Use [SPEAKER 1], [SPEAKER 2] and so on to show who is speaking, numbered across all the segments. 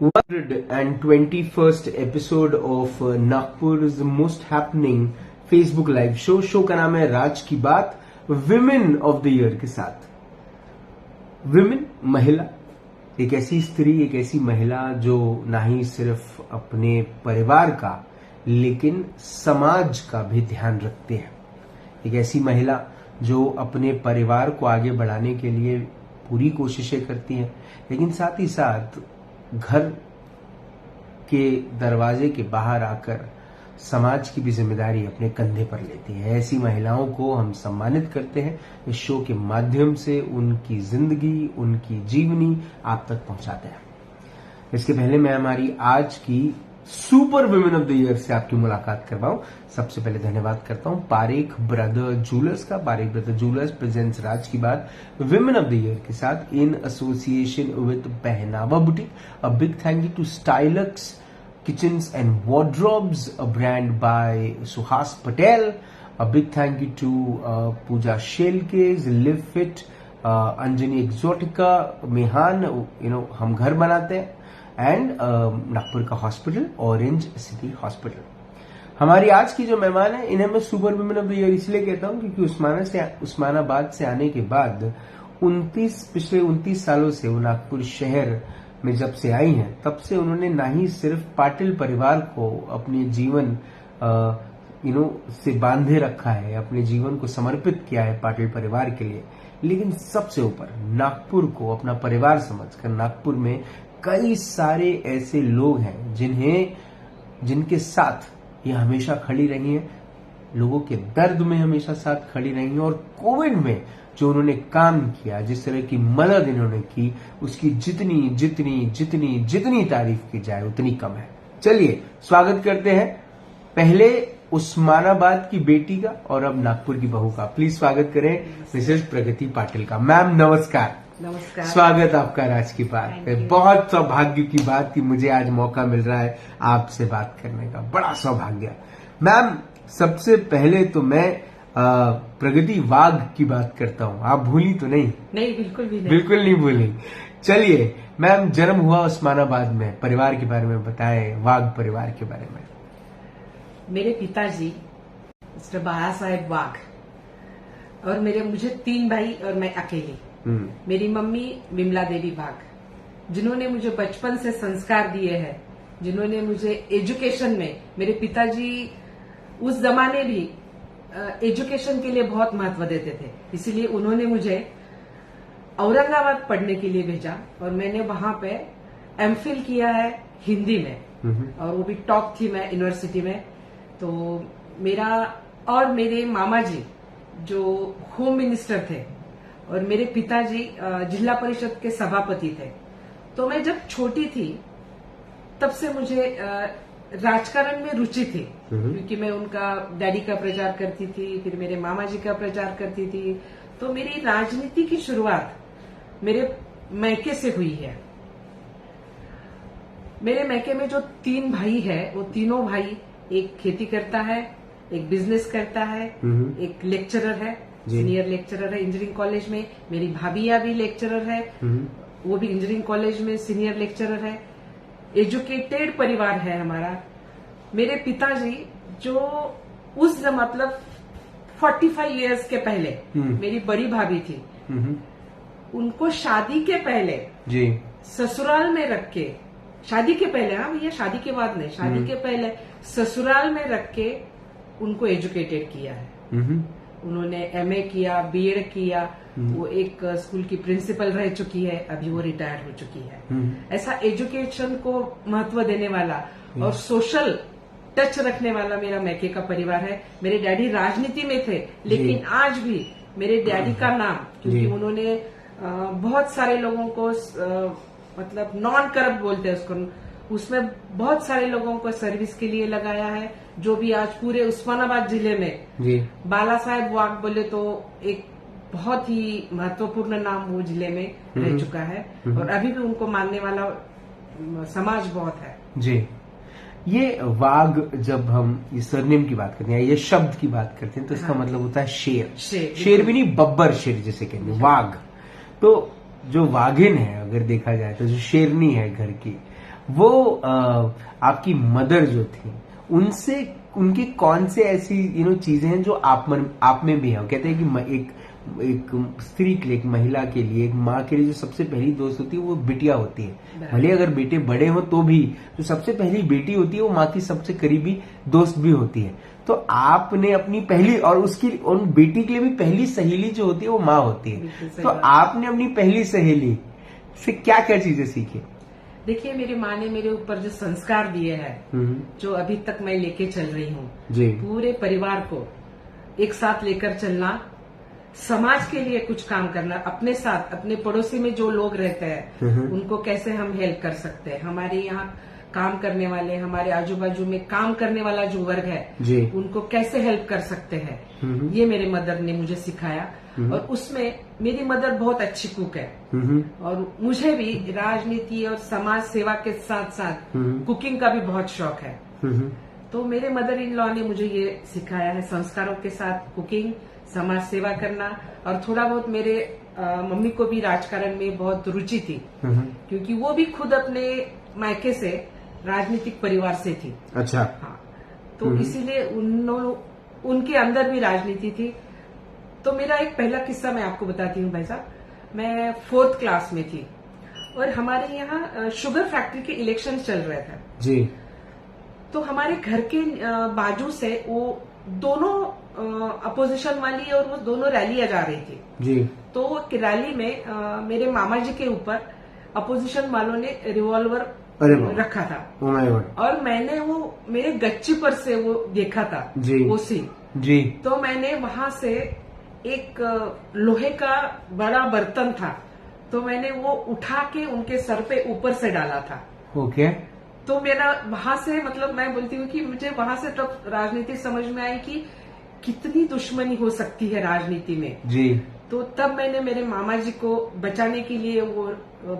[SPEAKER 1] 121st episode of Nagpur's most happening Facebook live show का नाम है राज ki Baat women of the year के साथ। विमेन महिला, एक ऐसी स्त्री, एक ऐसी महिला जो ना ही सिर्फ अपने परिवार का लेकिन समाज का भी ध्यान रखते हैं। एक ऐसी महिला जो अपने परिवार को आगे बढ़ाने के लिए पूरी कोशिशें करती हैं, लेकिन साथ ही साथ घर के दरवाजे के बाहर आकर समाज की भी जिम्मेदारी अपने कंधे पर लेती है। ऐसी महिलाओं को हम सम्मानित करते हैं इस शो के माध्यम से, उनकी जिंदगी, उनकी जीवनी आप तक पहुंचाते हैं। इसके पहले मैं हमारी आज की super women of the year से आपकी मुलाकात करवाऊं। सबसे पहले धन्यवाद करता हूं पारेख ब्रदर जूलर्स का। Parekh brother jewellers presents Raj ki Baat women of the year के साथ in association with Pahnawa boutique. A big thank you to Stylex kitchens and wardrobes, a brand by Suhas Patel. A big thank you to Pooja Shelkej, live fit, Anjani exotica, Mehan, हम घर बनाते हैं, and Nagpur का hospital orange city hospital. हमारी आज की जो मेहमान है, इन्हें मैं super women of the year इसलिए कहता हूं क्योंकि उस्मानाबाद से आने के बाद पिछले 29 सालों से वो नागपुर शहर में जब से आई हैं, तब से उन्होंने ना ही सिर्फ पाटिल परिवार को अपने जीवन से बांधे रखा है, अपने जीवन को समर्पित किया है पाटिल परिवार के लिए, लेकिन सबसे ऊपर नागपुर को अपना परिवार समझकर नागपुर में कई सारे ऐसे लोग हैं जिनके साथ ये हमेशा खड़ी रही हैं, लोगों के दर्द में हमेशा साथ खड़ी रही हैं, और कोविड में जो उन्होंने काम किया, जिस तरह की मदद इन्होंने की, उसकी जितनी जितनी जितनी जितनी तारीफ की जाए उतनी कम है। चलिए स्वागत करते हैं पहले उस्मानाबाद की बेटी का और अब नागपुर की बहू का। प्लीज स्वागत करें मिसेस प्रगति पाटिल का। मैम नमस्कार।
[SPEAKER 2] नमस्कार,
[SPEAKER 1] स्वागत आपका राज की बात पे। बहुत सौभाग्य की बात कि मुझे आज मौका मिल रहा है आपसे बात करने का, बड़ा सौभाग्य। मैम सबसे पहले तो मैं प्रगति वाघ की बात करता हूँ, आप भूली तो नहीं?
[SPEAKER 2] नहीं, बिल्कुल भी नहीं।
[SPEAKER 1] बिल्कुल नहीं भूली। चलिए मैम, जन्म हुआ उस्मानाबाद में, परिवार के बारे में बताएं, वाघ परिवार के बारे में।
[SPEAKER 2] मेरे पिताजी मिस्टर बाला साहेब वाघ, और मुझे 3 भाई और मैं अकेली। मेरी मम्मी विमला देवी वाघ, जिन्होंने मुझे बचपन से संस्कार दिए हैं, जिन्होंने मुझे एजुकेशन में, मेरे पिताजी उस जमाने भी एजुकेशन के लिए बहुत महत्व देते थे, इसीलिए उन्होंने मुझे औरंगाबाद पढ़ने के लिए भेजा और मैंने वहां पे एमफिल किया है हिंदी में, और वो भी टॉप थी मैं यूनिवर्सिटी में। तो मेरा और मेरे मामा जी जो होम मिनिस्टर थे और मेरे पिताजी जिला परिषद के सभापति थे। तो मैं जब छोटी थी तब से मुझे राजकारण में रुचि थी, क्योंकि मैं उनका डैडी का प्रचार करती थी, फिर मेरे मामा जी का प्रचार करती थी। तो मेरी राजनीति की शुरुआत मेरे मैके से हुई है। मेरे मैके में जो 3 भाई है, वो तीनों भाई, एक खेती करता है, एक बिजनेस करता है, एक लेक्चरर है, सीनियर लेक्चरर है इंजीनियरिंग कॉलेज में। मेरी भाभिया भी लेक्चरर है, वो भी इंजीनियरिंग कॉलेज में सीनियर लेक्चरर है। एजुकेटेड परिवार है हमारा। मेरे पिताजी जो मतलब 45 इयर्स के पहले मेरी बड़ी भाभी थी, उनको शादी के पहले जी ससुराल में रख के, शादी के पहले, हाँ भैया शादी के बाद नहीं, शादी के पहले ससुराल में रख के उनको एजुकेटेड किया है। उन्होंने एमए किया, बीएड किया, वो एक स्कूल की प्रिंसिपल रह चुकी है, अभी वो रिटायर हो चुकी है। ऐसा एजुकेशन को महत्व देने वाला और सोशल टच रखने वाला मेरा मैके का परिवार है। मेरे डैडी राजनीति में थे, लेकिन आज भी मेरे डैडी का नाम, क्योंकि उन्होंने बहुत सारे लोगों को मतलब नॉन करप्ट बोलते हैं उसको, उसमें बहुत सारे लोगों को सर्विस के लिए लगाया है, जो भी आज पूरे उस्मानाबाद जिले में बाला साहेब वाघ बोले तो एक बहुत ही महत्वपूर्ण नाम वो जिले में रह चुका है, और अभी भी उनको मानने वाला समाज बहुत है जी।
[SPEAKER 1] ये वाघ, जब हम ये सरनेम की बात करते हैं, ये शब्द की बात करते हैं, तो इसका मतलब होता है शेर। शेर भी नहीं, बब्बर शेर जिसे कहते हैं, वाघ। तो जो वाघिन है, अगर देखा जाए तो जो शेरनी है घर की, वो आपकी मदर जो थी उनसे उनकी कौन से ऐसी चीजें हैं जो आप में भी है? कहते हैं कि एक स्त्री के लिए, एक महिला के लिए, एक माँ के लिए जो सबसे पहली दोस्त होती है वो बिटिया होती है। भले अगर बेटे बड़े हो तो भी जो सबसे पहली बेटी होती है वो माँ की सबसे करीबी दोस्त भी होती है। तो आपने अपनी पहली और उसकी उन बेटी के लिए भी पहली सहेली जो होती है वो माँ होती है। तो आपने अपनी पहली सहेली से क्या क्या चीजें सीखी?
[SPEAKER 2] देखिए, मेरी माँ ने मेरे ऊपर जो संस्कार दिए हैं, जो अभी तक मैं लेके चल रही हूँ, पूरे परिवार को एक साथ लेकर चलना, समाज के लिए कुछ काम करना, अपने साथ अपने पड़ोसी में जो लोग रहते हैं उनको कैसे हम हेल्प कर सकते हैं, हमारे यहाँ काम करने वाले, हमारे आजू बाजू में काम करने वाला जो वर्ग है उनको कैसे हेल्प कर सकते हैं, ये मेरे मदर ने मुझे सिखाया। और उसमें मेरी मदर बहुत अच्छी कुक है और मुझे भी राजनीति और समाज सेवा के साथ साथ कुकिंग का भी बहुत शौक है। तो मेरे मदर इन लॉ ने मुझे ये सिखाया है, संस्कारों के साथ कुकिंग, समाज सेवा करना। और थोड़ा बहुत मेरे मम्मी को भी राजकारण में बहुत रुचि थी, क्योंकि वो भी खुद अपने मायके से राजनीतिक परिवार से थी।
[SPEAKER 1] अच्छा।
[SPEAKER 2] हाँ, तो इसीलिए उनके अंदर भी राजनीति थी। तो मेरा एक पहला किस्सा मैं आपको बताती हूँ भाई साहब। मैं 4th क्लास में थी और हमारे यहाँ शुगर फैक्ट्री के इलेक्शन चल रहे थे
[SPEAKER 1] जी।
[SPEAKER 2] तो हमारे घर के बाजू से वो दोनों अपोजिशन वाली और वो दोनों रैलियां जा रही थी
[SPEAKER 1] जी।
[SPEAKER 2] तो रैली में मेरे मामा जी के ऊपर अपोजिशन वालों ने रिवॉल्वर रखा था। और मैंने वो मेरे गच्ची पर से वो देखा था
[SPEAKER 1] जी।
[SPEAKER 2] वो सीन जी। तो मैंने वहां से एक लोहे का बड़ा बर्तन था, तो मैंने वो उठा के उनके सर पे ऊपर से डाला था।
[SPEAKER 1] ओके।
[SPEAKER 2] तो मेरा वहां से मतलब मैं बोलती हूँ कि मुझे वहां से तब राजनीति समझ में आई कि कितनी दुश्मनी हो सकती है राजनीति में जी। तो तब मैंने मेरे मामा जी को बचाने के लिए वो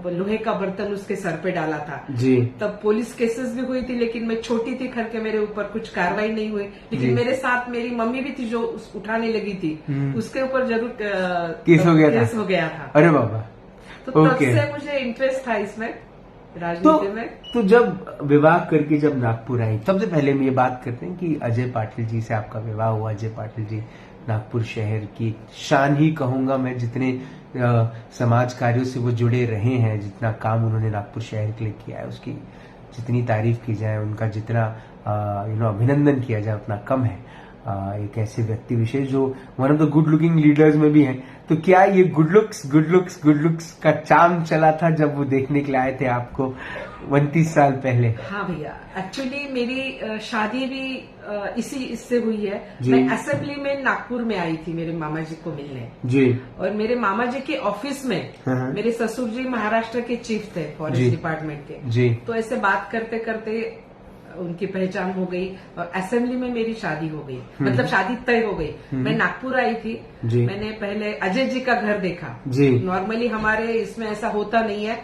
[SPEAKER 2] लोहे का बर्तन उसके सर पे डाला था जी। तब पुलिस केसेस भी हुई थी, लेकिन मैं छोटी थी करके मेरे ऊपर कुछ कार्रवाई नहीं हुई। लेकिन मेरे साथ मेरी मम्मी भी थी जो उठाने लगी थी, उसके ऊपर जरूर केस हो गया था।
[SPEAKER 1] अरे बाबा।
[SPEAKER 2] तो तब से मुझे इंटरेस्ट था इसमें राजनीति में।
[SPEAKER 1] तो जब विवाह करके जब नागपुर आई, सबसे पहले हम ये बात करते हैं कि अजय पाटिल जी से आपका विवाह हुआ। अजय पाटिल जी नागपुर शहर की शान ही कहूंगा मैं, जितने समाज कार्यों से वो जुड़े रहे हैं, जितना काम उन्होंने नागपुर शहर के लिए किया है, उसकी जितनी तारीफ की जाए, उनका जितना अभिनंदन किया जाए उतना कम है। एक ऐसे व्यक्ति विशेष जो one of the good looking leaders में भी हैं। तो क्या ये गुड लुक्स का चार्म चला था जब वो देखने के लिए आए थे आपको 29 साल पहले?
[SPEAKER 2] हाँ भैया, एक्चुअली मेरी शादी भी इससे हुई है। मैं असेंबली में नागपुर में आई थी मेरे मामा जी को मिलने जी। और मेरे मामा जी के ऑफिस में मेरे ससुर जी महाराष्ट्र के चीफ थे फॉरेस्ट डिपार्टमेंट के जी। तो ऐसे बात करते करते उनकी पहचान हो गई और असेंबली में मेरी शादी हो गई, मतलब शादी तय हो गई। मैं नागपुर आई थी, मैंने पहले अजय जी का घर देखा जी। नॉर्मली हमारे इसमें ऐसा होता नहीं है,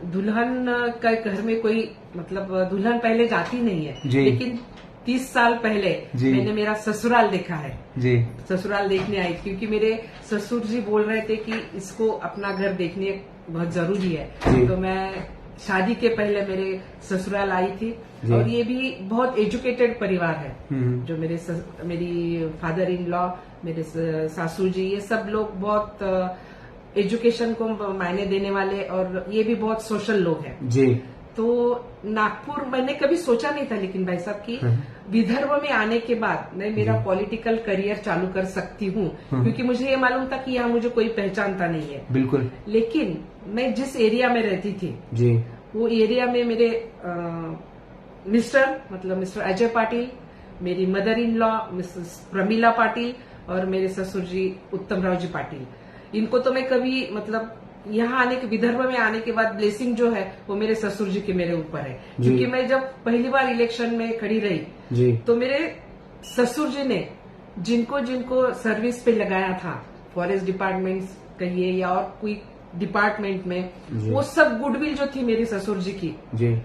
[SPEAKER 2] दुल्हन का घर में कोई मतलब दुल्हन पहले जाती नहीं है, लेकिन 30 साल पहले मैंने मेरा ससुराल देखा है जी। ससुराल देखने आई क्योंकि मेरे ससुर जी बोल रहे थे कि इसको अपना घर देखने बहुत जरूरी है। तो मैं शादी के पहले मेरे ससुराल आई थी और ये भी बहुत एजुकेटेड परिवार है, जो मेरी फादर इन लॉ, मेरे सासू जी, ये सब लोग बहुत एजुकेशन को मायने देने वाले और ये भी बहुत सोशल लोग हैं जी। तो नागपुर मैंने कभी सोचा नहीं था, लेकिन भाई साहब की विदर्भ में आने के बाद मैं मेरा पॉलिटिकल करियर चालू कर सकती हूँ, क्योंकि मुझे ये मालूम था कि यहाँ मुझे कोई पहचानता नहीं है बिल्कुल। लेकिन मैं जिस एरिया में रहती थी जी, वो एरिया में मेरे मिस्टर अजय पाटिल, मेरी mother in law Mrs Pramila Patil और मेरे ससुर जी उत्तम राव जी पाटिल, इनको तो मैं कभी मतलब यहाँ आने के विदर्भ में आने के बाद ब्लेसिंग जो है वो मेरे ससुर जी के मेरे ऊपर है, क्योंकि मैं जब पहली बार इलेक्शन में खड़ी रही जी। तो मेरे ससुर जी ने जिनको जिनको सर्विस पे लगाया था, फॉरेस्ट डिपार्टमेंट कहिए या और कोई डिपार्टमेंट में, वो सब गुडविल जो थी मेरे ससुर जी की जी,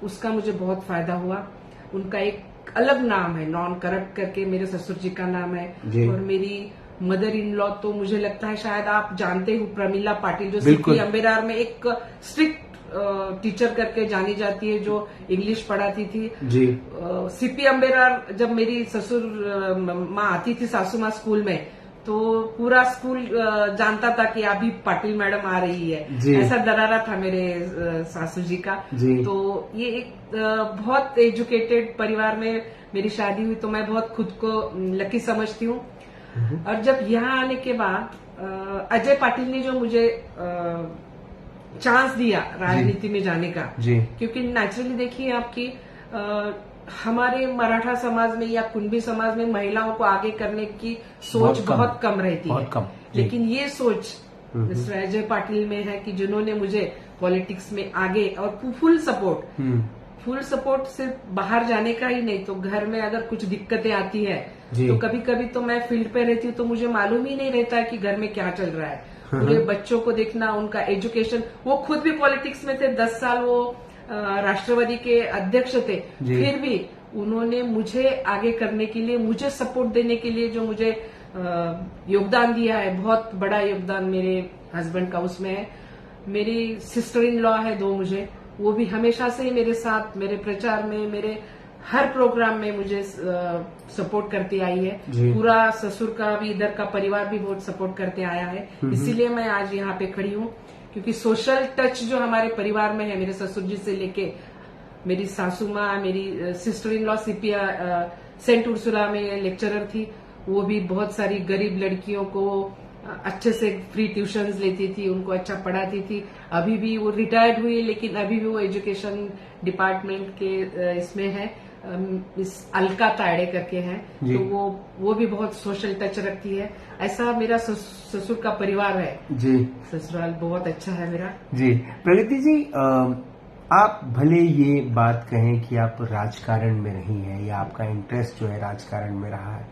[SPEAKER 2] उसका मुझे बहुत फायदा हुआ। उनका एक अलग नाम है, नॉन करप्ट करके मेरे ससुर जी का नाम है। और मेरी मदर इन लॉ तो मुझे लगता है शायद आप जानते हो, प्रमीला पाटिल, जो सिटी अम्बेडार में एक स्ट्रिक्ट टीचर करके जानी जाती है जो इंग्लिश पढ़ाती थी
[SPEAKER 1] जी।
[SPEAKER 2] सीपी अम्बेरार, जब मेरी ससुर माँ आती थी सासू माँ स्कूल में, तो पूरा स्कूल जानता था कि अभी पाटिल मैडम आ रही है, ऐसा दरारा था मेरे सासू जी का जी। तो ये एक बहुत एजुकेटेड परिवार में मेरी शादी हुई, तो मैं बहुत खुद को लकी समझती हूँ। और जब यहाँ आने के बाद अजय पाटिल ने जो मुझे चांस दिया राजनीति में जाने का जी। क्योंकि नेचुरली देखिए आपकी हमारे मराठा समाज में या कुंभी समाज में महिलाओं को आगे करने की सोच बहुत कम रहती है, लेकिन ये सोच मिस्टर अजय पाटिल में है कि जिन्होंने मुझे पॉलिटिक्स में आगे और फुल सपोर्ट सिर्फ बाहर जाने का ही नहीं, तो घर में अगर कुछ दिक्कतें आती है तो कभी कभी तो मैं फील्ड पे रहती हूँ तो मुझे मालूम ही नहीं रहता कि घर में क्या चल रहा है। पूरे बच्चों को देखना, उनका एजुकेशन, वो खुद भी पॉलिटिक्स में थे, 10 साल वो राष्ट्रवादी के अध्यक्ष थे, फिर भी उन्होंने मुझे आगे करने के लिए, मुझे सपोर्ट देने के लिए जो मुझे योगदान दिया है, बहुत बड़ा योगदान मेरे हस्बैंड का उसमें है। मेरी सिस्टर इन लॉ है 2 मुझे, वो भी हमेशा से ही मेरे साथ, मेरे प्रचार में, मेरे हर प्रोग्राम में मुझे सपोर्ट करती आई है। पूरा ससुर का भी, इधर का परिवार भी बहुत सपोर्ट करते आया है, इसीलिए मैं आज यहाँ पे खड़ी हूँ। क्योंकि सोशल टच जो हमारे परिवार में है, मेरे ससुर जी से लेके मेरी सासू माँ, मेरी सिस्टर इन लॉ सीपिया सेंट उर्सुला में लेक्चरर थी, वो भी बहुत सारी गरीब लड़कियों को अच्छे से फ्री ट्यूशंस लेती थी, उनको अच्छा पढ़ाती थी। अभी भी वो रिटायर्ड हुई, लेकिन अभी भी वो एजुकेशन डिपार्टमेंट के इसमें है, इस अलका ताड़े करके है, तो वो भी बहुत सोशल टच रखती है। ऐसा मेरा ससुर का परिवार है जी, ससुराल बहुत अच्छा है मेरा जी।
[SPEAKER 1] प्रगति जी, आप भले ये बात कहें कि आप राजकारण में रही हैं या आपका इंटरेस्ट जो है राजकारण में रहा है,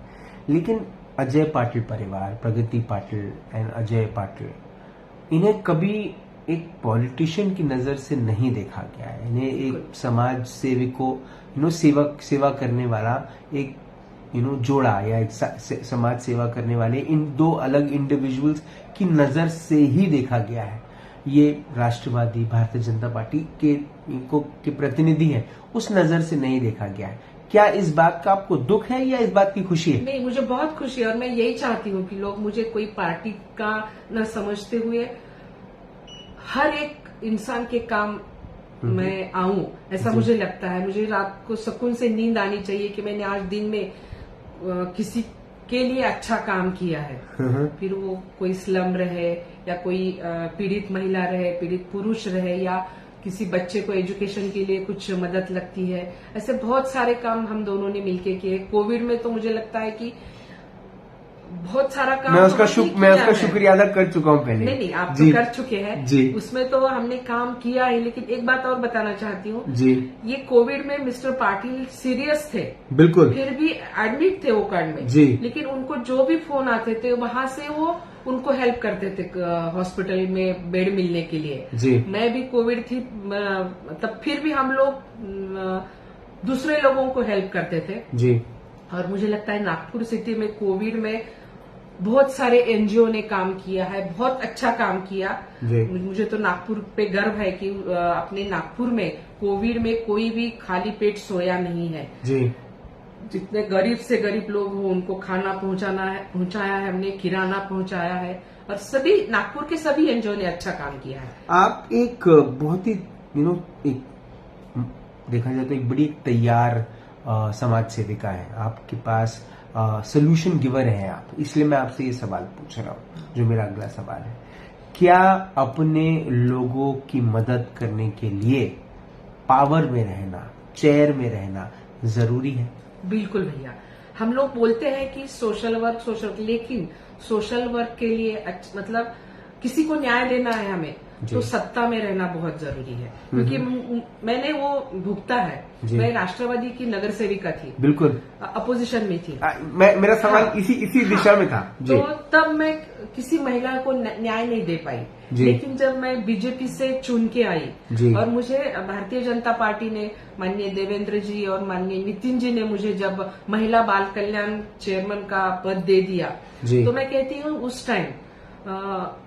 [SPEAKER 1] लेकिन अजय पाटिल परिवार, प्रगति पाटिल एंड अजय पाटिल, इन्हें कभी एक पॉलिटिशियन की नजर से नहीं देखा गया है। इन्हें एक समाज सेविकों सेवा करने वाला एक जोड़ा या एक समाज सेवा करने वाले इन 2 अलग इंडिविजुअल्स की नजर से ही देखा गया है। ये राष्ट्रवादी भारतीय जनता पार्टी के प्रतिनिधि हैं, उस नजर से नहीं देखा गया है। क्या इस बात का आपको दुख है या इस बात की खुशी है?
[SPEAKER 2] नहीं, मुझे बहुत खुशी है और मैं यही चाहती हूँ कि लोग मुझे कोई पार्टी का न समझते हुए हर एक इंसान के काम मैं आऊं, ऐसा मुझे लगता है। मुझे रात को सुकून से नींद आनी चाहिए कि मैंने आज दिन में किसी के लिए अच्छा काम किया है, फिर वो कोई स्लम रहे या कोई पीड़ित महिला रहे, पीड़ित पुरुष रहे, या किसी बच्चे को एजुकेशन के लिए कुछ मदद लगती है। ऐसे बहुत सारे काम हम दोनों ने मिलके किए। कोविड में तो मुझे लगता है कि बहुत सारा काम
[SPEAKER 1] मैं उसका शुक्रिया अदा कर चुका हूँ पहले।
[SPEAKER 2] नहीं, आप तो कर चुके हैं जी, उसमें तो हमने काम किया है। लेकिन एक बात और बताना चाहती हूँ जी, ये कोविड में मिस्टर पाटिल सीरियस थे, बिल्कुल, फिर भी एडमिट थे वो कार्ड में जी, लेकिन उनको जो भी फोन आते थे वहां से वो उनको हेल्प करते थे हॉस्पिटल में बेड मिलने के लिए जी। मैं भी कोविड थी तब, फिर भी हम लोग दूसरे लोगों को हेल्प करते थे जी। और मुझे लगता है नागपुर सिटी में कोविड में बहुत सारे एनजीओ ने काम किया है, बहुत अच्छा काम किया। मुझे तो नागपुर पे गर्व है कि अपने नागपुर में कोविड में कोई भी खाली पेट सोया नहीं है जी। जितने गरीब से गरीब लोग हो उनको खाना पहुंचाया है हमने, किराना पहुंचाया है, और सभी नागपुर के सभी एनजीओ ने अच्छा काम किया है।
[SPEAKER 1] आप एक बहुत ही एक देखा जाए तो एक बड़ी तैयार समाज सेविका है, आपके पास सोल्यूशन गिवर है आप, इसलिए मैं आपसे ये सवाल पूछ रहा हूँ जो मेरा अगला सवाल है। क्या अपने लोगों की मदद करने के लिए पावर में रहना, चेयर में रहना जरूरी है?
[SPEAKER 2] बिल्कुल भैया, हम लोग बोलते हैं कि सोशल वर्क, लेकिन सोशल वर्क के लिए मतलब किसी को न्याय देना है हमें, तो सत्ता में रहना बहुत जरूरी है। क्योंकि मैंने वो भुगता है, मैं राष्ट्रवादी की नगर सेविका थी, बिल्कुल अपोजिशन में थी।
[SPEAKER 1] मेरा सवाल इसी दिशा में था
[SPEAKER 2] जी। तो तब मैं किसी महिला को न्याय नहीं दे पाई, लेकिन जब मैं बीजेपी से चुन के आई और मुझे भारतीय जनता पार्टी ने, माननीय देवेंद्र जी और माननीय नितिन जी ने मुझे जब महिला बाल कल्याण चेयरमैन का पद दे दिया, तो मैं कहती हूँ उस टाइम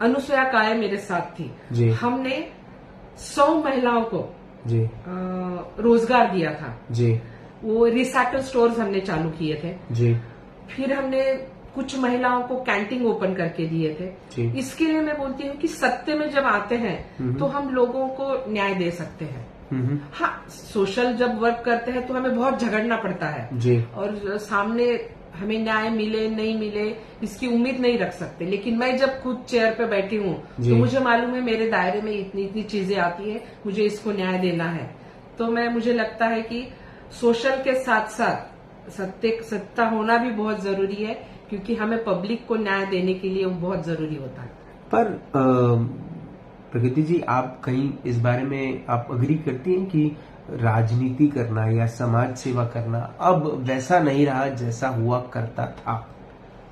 [SPEAKER 2] अनुसुया काळे मेरे साथ थी। हमने 100 महिलाओं को
[SPEAKER 1] जी
[SPEAKER 2] रोजगार दिया था।
[SPEAKER 1] जी
[SPEAKER 2] वो रिसाइकल स्टोर्स हमने चालू किए थे।
[SPEAKER 1] जी
[SPEAKER 2] फिर हमने कुछ महिलाओं को कैंटीन ओपन करके दिए थे।
[SPEAKER 1] जी।
[SPEAKER 2] इसके लिए मैं बोलती हूँ कि सत्ते में जब आते हैं तो हम लोगों को न्याय दे सकते हैं। हाँ, सोशल जब वर्क करते हैं तो हमें बहुत झगड़ना पड़ता है
[SPEAKER 1] जी।
[SPEAKER 2] और सामने हमें न्याय मिले नहीं मिले इसकी उम्मीद नहीं रख सकते। लेकिन मैं जब खुद चेयर पे बैठी हूँ तो मुझे मालूम है मेरे दायरे में इतनी इतनी चीजें आती है, मुझे इसको न्याय देना है। तो मुझे लगता है कि सोशल के साथ साथ सत्ता होना भी बहुत जरूरी है, क्योंकि हमें पब्लिक को न्याय देने के लिए वो बहुत जरूरी होता है।
[SPEAKER 1] पर प्रगति जी, आप कहीं इस बारे में आप अग्री करती हैं कि राजनीति करना या समाज सेवा करना अब वैसा नहीं रहा जैसा हुआ करता था?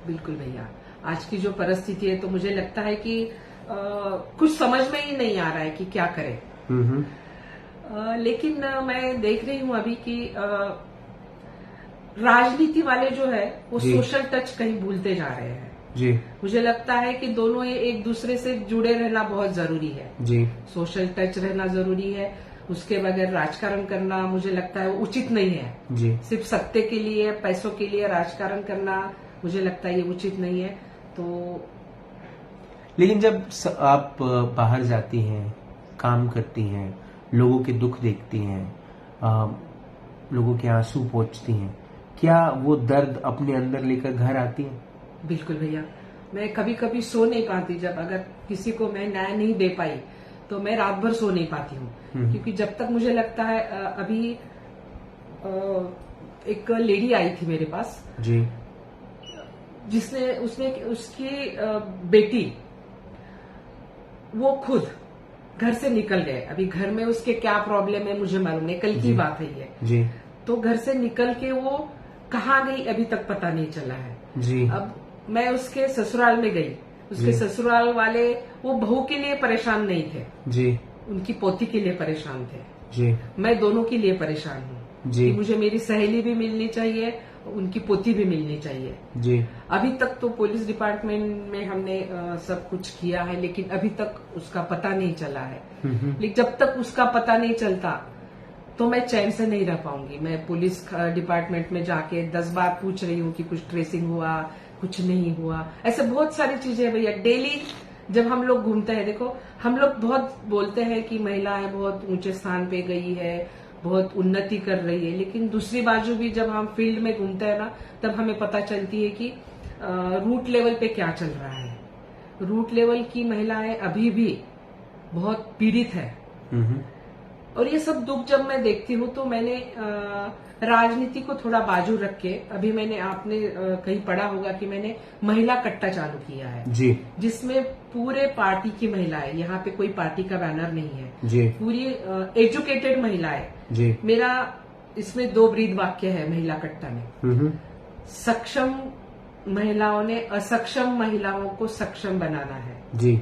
[SPEAKER 2] बिल्कुल भैया, आज की जो परिस्थिति है तो मुझे लगता है कि कुछ समझ में ही नहीं आ रहा है कि क्या करें। लेकिन मैं देख रही हूँ अभी कि राजनीति वाले जो है वो सोशल टच कहीं भूलते जा रहे हैं।
[SPEAKER 1] जी।
[SPEAKER 2] मुझे लगता है कि दोनों एक दूसरे से जुड़े रहना बहुत जरूरी है।
[SPEAKER 1] जी।
[SPEAKER 2] सोशल टच रहना जरूरी है, उसके बगैर राजकारण करना मुझे लगता है वो उचित नहीं है।
[SPEAKER 1] जी।
[SPEAKER 2] सिर्फ सत्ते के लिए पैसों के लिए राजकारण करना मुझे लगता है ये उचित नहीं है। तो
[SPEAKER 1] लेकिन जब आप बाहर जाती हैं, काम करती हैं, लोगों के दुख देखती हैं, लोगों के आंसू पोंछती हैं, क्या वो दर्द अपने अंदर लेकर घर आती हैं? बिल्कुल
[SPEAKER 2] भैया, मैं कभी कभी सो नहीं पाती। जब अगर किसी को मैं न्याय नहीं दे पाई तो मैं रात भर सो नहीं पाती हूँ, क्योंकि जब तक मुझे लगता है अभी एक लेडी आई थी मेरे पास
[SPEAKER 1] जी,
[SPEAKER 2] उसकी बेटी वो खुद घर से निकल गए। अभी घर में उसके क्या प्रॉब्लम है मुझे मालूम नहीं, कल की बात है ये
[SPEAKER 1] जी।
[SPEAKER 2] तो घर से निकल के वो कहाँ गई अभी तक पता नहीं चला है
[SPEAKER 1] जी।
[SPEAKER 2] अब मैं उसके ससुराल में गई, उसके ससुराल वाले वो बहू के लिए परेशान नहीं थे
[SPEAKER 1] जी,
[SPEAKER 2] उनकी पोती के लिए परेशान थे
[SPEAKER 1] जी।
[SPEAKER 2] मैं दोनों के लिए परेशान हूँ
[SPEAKER 1] जी।
[SPEAKER 2] कि मुझे मेरी सहेली भी मिलनी चाहिए, उनकी पोती भी मिलनी चाहिए।
[SPEAKER 1] जी।
[SPEAKER 2] अभी तक तो पुलिस डिपार्टमेंट में हमने सब कुछ किया है, लेकिन अभी तक उसका पता नहीं चला है। लेकिन जब तक उसका पता नहीं चलता तो मैं चैन से नहीं रह पाऊंगी। मैं पुलिस डिपार्टमेंट में जाके 10 बार पूछ रही हूँ कि कुछ ट्रेसिंग हुआ, कुछ नहीं हुआ। ऐसे बहुत सारी चीजें भैया डेली जब हम लोग घूमते हैं। देखो, हम लोग बहुत बोलते हैं कि महिलाएं बहुत ऊंचे स्थान पे गई है, बहुत उन्नति कर रही है, लेकिन दूसरी बाजू भी जब हम फील्ड में घूमते हैं ना, तब हमें पता चलती है कि रूट लेवल पे क्या चल रहा है। रूट लेवल की महिलाएं अभी भी बहुत पीड़ित है। और ये सब दुख जब मैं देखती हूँ तो मैंने राजनीति को थोड़ा बाजू रख के, अभी मैंने आपने कहीं पढ़ा होगा कि मैंने महिला कट्टा चालू किया है
[SPEAKER 1] जी,
[SPEAKER 2] जिसमें पूरे पार्टी की महिलाएं, यहाँ पे कोई पार्टी का बैनर नहीं है
[SPEAKER 1] जी,
[SPEAKER 2] पूरी एजुकेटेड महिलाएं
[SPEAKER 1] जी।
[SPEAKER 2] मेरा इसमें 2 ब्रीद वाक्य है महिला कट्टा में। सक्षम महिलाओं ने असक्षम महिलाओं को सक्षम बनाना है
[SPEAKER 1] जी,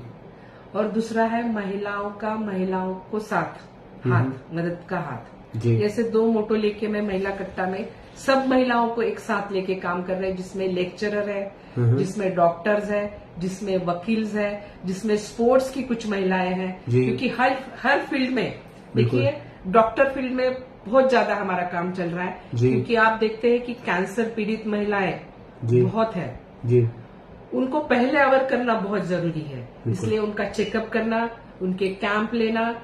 [SPEAKER 2] और दूसरा है महिलाओं को साथ हाथ, मदद का हाथ। जैसे 2 मोटो लेके मैं महिला कट्टा में सब महिलाओं को एक साथ लेके काम कर रहे हैं, जिसमें लेक्चरर है, जिसमें डॉक्टर्स है, जिसमें वकील्स है, जिसमें स्पोर्ट्स की कुछ महिलाएं हैं, क्योंकि हर फील्ड में देखिए डॉक्टर फील्ड में बहुत ज्यादा हमारा काम चल रहा है, क्योंकि आप देखते हैं कि कैंसर पीड़ित महिलाएं बहुत है जी। उनको पहले अवेयर करना बहुत जरूरी है, इसलिए उनका चेकअप करना, उनके कैंप लेना,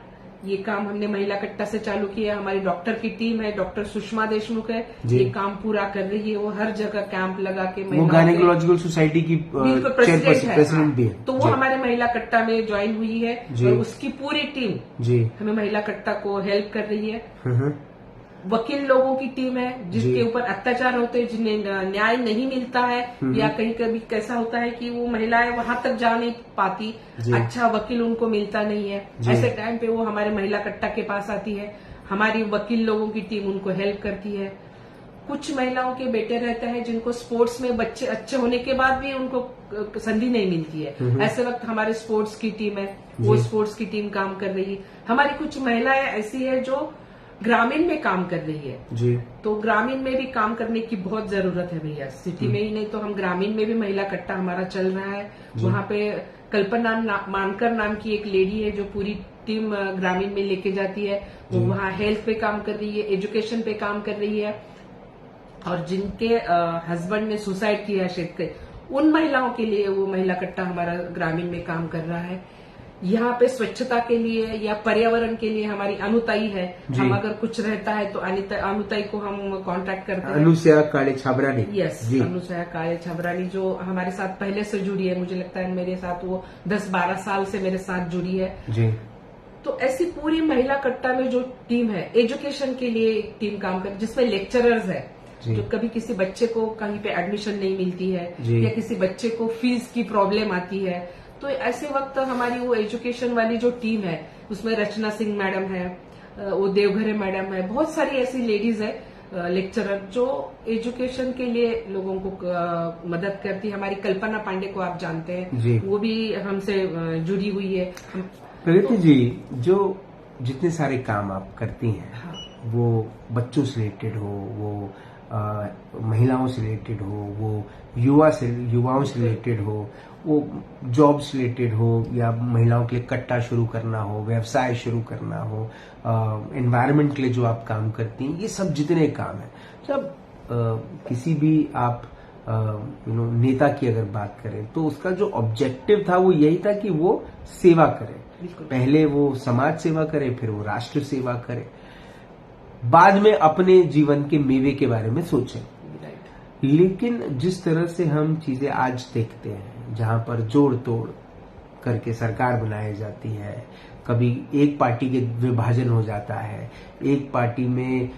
[SPEAKER 2] ये काम हमने महिला कट्टा से चालू किया। हमारी डॉक्टर की टीम है, डॉक्टर सुषमा देशमुख है, ये काम पूरा कर रही है। वो हर जगह कैंप लगा के
[SPEAKER 1] वो गायनेकोलॉजिकल सोसाइटी की प्रेसिडेंट भी है,
[SPEAKER 2] तो वो हमारे महिला कट्टा में ज्वाइन हुई है और उसकी पूरी टीम जी हमें महिला कट्टा को हेल्प कर रही है। वकील लोगों की टीम है जिसके ऊपर अत्याचार होते हैं, जिन्हें न्याय नहीं मिलता है, या कहीं कभी कैसा होता है कि वो महिलाएं वहां तक जा नहीं पाती, अच्छा वकील उनको मिलता नहीं है, ऐसे टाइम पे वो हमारे महिला कट्टा के पास आती है। हमारी वकील लोगों की टीम उनको हेल्प करती है। कुछ महिलाओं के बेटे रहते हैं जिनको स्पोर्ट्स में बच्चे अच्छे होने के बाद भी उनको संधि नहीं मिलती है, ऐसे वक्त हमारे स्पोर्ट्स की टीम है, वो स्पोर्ट्स की टीम काम कर रही है। हमारी कुछ महिलाएं ऐसी है जो ग्रामीण में काम कर रही है जी, तो ग्रामीण में भी काम करने की बहुत जरूरत है भैया। सिटी में ही नहीं तो हम ग्रामीण में भी महिला कट्टा हमारा चल रहा है। वहाँ पे कल्पना मानकर नाम की एक लेडी है जो पूरी टीम ग्रामीण में लेके जाती है, वो वहाँ हेल्थ पे काम कर रही है, एजुकेशन पे काम कर रही है, और जिनके हस्बैंड ने सुसाइड किया शेतकरी, उन महिलाओं के लिए वो महिला कट्टा हमारा ग्रामीण में काम कर रहा है। यहाँ पे स्वच्छता के लिए या पर्यावरण के लिए हमारी अनुताई है, हम अगर कुछ रहता है तो अनुताई को हम कांटेक्ट करते हैं।
[SPEAKER 1] अनुसया काले छाबरानी,
[SPEAKER 2] यस, अनुसया काले छाबरानी जो हमारे साथ पहले से जुड़ी है, मुझे लगता है मेरे साथ वो 10-12 साल से मेरे साथ जुड़ी है
[SPEAKER 1] जी।
[SPEAKER 2] तो ऐसी पूरी महिला कट्टा में जो टीम है, एजुकेशन के लिए एक टीम काम कर, जिसमें लेक्चरर्स है, जो कभी किसी बच्चे को कहीं पे एडमिशन नहीं मिलती है या किसी बच्चे को फीस की प्रॉब्लम आती है, तो ऐसे वक्त हमारी वो एजुकेशन वाली जो टीम है, उसमें रचना सिंह मैडम है, वो देवघरे मैडम है, बहुत सारी ऐसी लेडीज है लेक्चरर जो एजुकेशन के लिए लोगों को मदद करती है। हमारी कल्पना पांडे को आप जानते हैं, वो भी हमसे जुड़ी हुई है।
[SPEAKER 1] प्रगति जी, जो जितने सारे काम आप करती हैं,
[SPEAKER 2] हाँ,
[SPEAKER 1] वो बच्चों से रिलेटेड हो, वो महिलाओं से रिलेटेड हो, वो युवाओं से रिलेटेड हो, वो जॉब से रिलेटेड हो, या महिलाओं के लिए कट्टा शुरू करना हो, व्यवसाय शुरू करना हो, एनवायरनमेंट के लिए जो आप काम करती हैं, ये सब जितने काम हैं, जब किसी भी आप नेता की अगर बात करें तो उसका जो ऑब्जेक्टिव था वो यही था कि वो सेवा करे। पहले वो समाज सेवा करे, फिर वो राष्ट्र सेवा करे, बाद में अपने जीवन के मेवे के बारे में सोचें। लेकिन जिस तरह से हम चीजें आज देखते हैं, जहां पर जोड़ तोड़ करके सरकार बनाई जाती है, कभी एक पार्टी के विभाजन हो जाता है, एक पार्टी में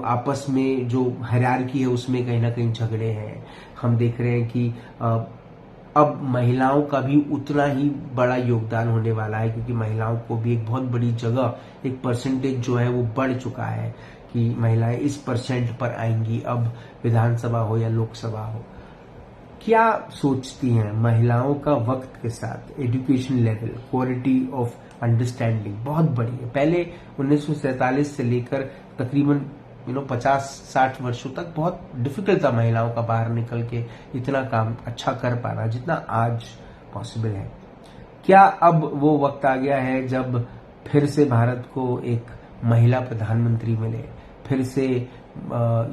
[SPEAKER 1] आपस में जो हायरार्की है उसमें कहीं ना कहीं झगड़े हैं। हम देख रहे हैं कि अब महिलाओं का भी उतना ही बड़ा योगदान होने वाला है, क्योंकि महिलाओं को भी एक बहुत बड़ी जगह, एक परसेंटेज जो है वो बढ़ चुका है कि महिलाएं इस परसेंट पर आएंगी, अब विधानसभा हो या लोकसभा हो। क्या सोचती हैं महिलाओं का वक्त के साथ education level, quality of understanding बहुत बड़ी है। पहले 1947 से लेकर तकरीबन 50-60 वर्षों तक बहुत डिफिकल्ट था महिलाओं का बाहर निकल के इतना काम अच्छा कर पाना जितना आज पॉसिबल है। क्या अब वो वक्त आ गया है जब फिर से भारत को एक महिला प्रधानमंत्री मिले, फिर से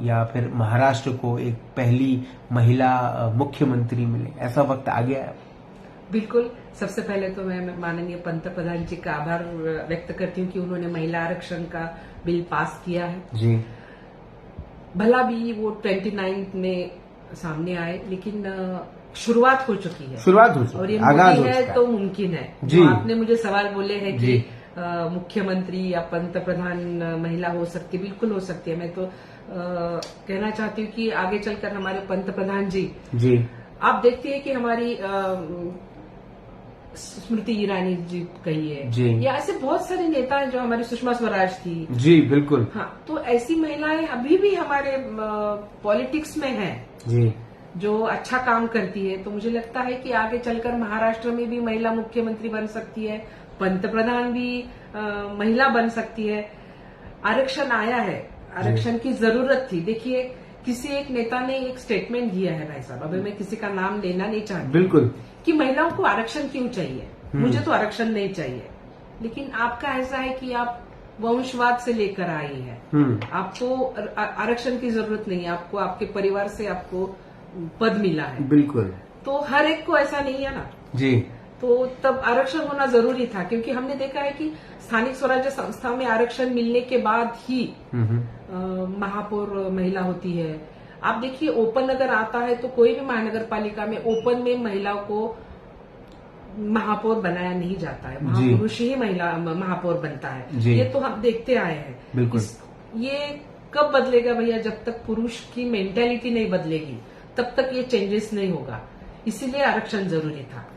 [SPEAKER 1] या फिर महाराष्ट्र को एक पहली महिला मुख्यमंत्री मिले, ऐसा वक्त आ गया है?
[SPEAKER 2] बिल्कुल। सबसे पहले तो मैं माननीय पंतप्रधान जी का आभार व्यक्त करती हूँ कि उन्होंने महिला आरक्षण का बिल पास किया है
[SPEAKER 1] जी। भला
[SPEAKER 2] भी वो 29 में सामने आए, लेकिन शुरुआत हो चुकी है, और ये मुमकिन है तो मुमकिन है। जो आपने मुझे सवाल बोले हैं कि मुख्यमंत्री या पंतप्रधान महिला हो सकती, बिल्कुल हो सकती है। मैं तो कहना चाहती हूँ कि आगे चलकर हमारे पंतप्रधान जी आप देखती है कि हमारी स्मृति ईरानी जी कही है, या ऐसे बहुत सारे नेता हैं, जो हमारी सुषमा स्वराज थी
[SPEAKER 1] जी, बिल्कुल।
[SPEAKER 2] हाँ, तो ऐसी महिलाएं अभी भी हमारे पॉलिटिक्स में हैं
[SPEAKER 1] जी,
[SPEAKER 2] जो अच्छा काम करती है। तो मुझे लगता है कि आगे चलकर महाराष्ट्र में भी महिला मुख्यमंत्री बन सकती है, पंतप्रधान भी महिला बन सकती है। आरक्षण आया है, आरक्षण की जरूरत थी। देखिए, किसी एक नेता ने एक स्टेटमेंट दिया है भाई साहब, अभी मैं किसी का नाम लेना नहीं चाहती,
[SPEAKER 1] बिल्कुल, कि
[SPEAKER 2] महिलाओं को आरक्षण क्यों चाहिए, मुझे तो आरक्षण नहीं चाहिए। लेकिन आपका ऐसा है कि आप वंशवाद से लेकर आई है, आपको आरक्षण की जरूरत नहीं है, आपको आपके परिवार से आपको पद मिला है।
[SPEAKER 1] बिल्कुल।
[SPEAKER 2] तो हर एक को ऐसा नहीं है ना
[SPEAKER 1] जी।
[SPEAKER 2] तो तब आरक्षण होना जरूरी था, क्योंकि हमने देखा है कि स्थानिक स्वराज्य संस्था में आरक्षण मिलने के बाद ही महापौर महिला होती है। आप देखिए, ओपन अगर आता है तो कोई भी महानगर पालिका में ओपन में महिलाओं को महापौर बनाया नहीं जाता है, महापुरुष ही महिला महापौर बनता है। ये तो हम देखते आए हैं।
[SPEAKER 1] बिल्कुल।
[SPEAKER 2] ये कब बदलेगा भैया? जब तक पुरुष की मेंटेलिटी नहीं बदलेगी तब तक ये चेंजेस नहीं होगा। इसीलिए आरक्षण जरूरी था।